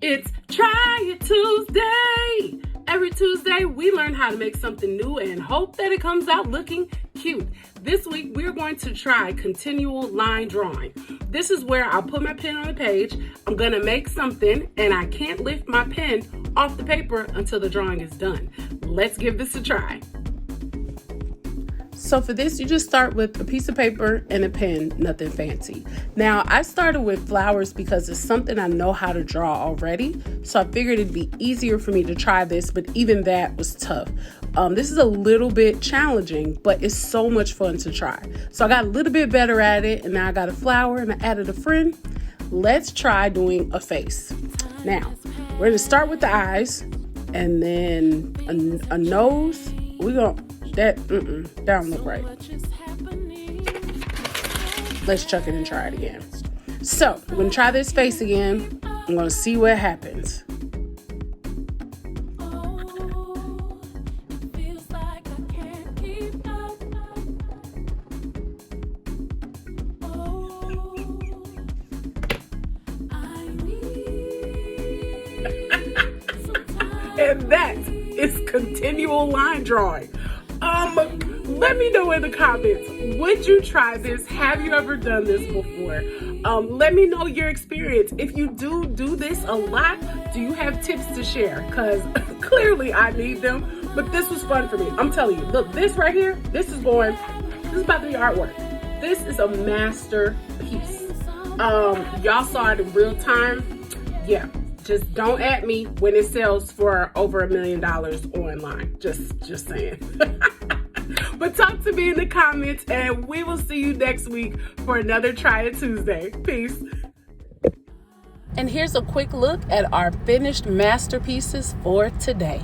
It's Try It Tuesday. Every Tuesday, we learn how to make something new and hope that it comes out looking cute. This week, we're going to try continual line drawing. This is where I'll put my pen on the page. I'm going to make something and I can't lift my pen off the paper until the drawing is done. Let's give this a try. So for this, you just start with a piece of paper and a pen, nothing fancy. Now, I started with flowers because it's something I know how to draw already. So I figured it'd be easier for me to try this, but even that was tough. This is a little bit challenging, but it's so much fun to try. So I got a little bit better at it, and now I got a flower and I added a friend. Let's try doing a face. Now, we're gonna start with the eyes and then a nose. That don't look right. Let's chuck it and try it again. So, I'm going to try this face again. I'm going to see what happens. And that is continual line drawing. Let me know in the comments, would you try this? Have you ever done this before? Let me know your experience. If you do this a lot, do you have tips to share? Because clearly I need them, but this was fun for me. I'm telling you, look, this right here, this is about to be artwork. This is a masterpiece. Y'all saw it in real time. Yeah. Just don't at me when it sells for over $1 million online. Just saying. But talk to me in the comments and we will see you next week for another Try It Tuesday. Peace. And here's a quick look at our finished masterpieces for today.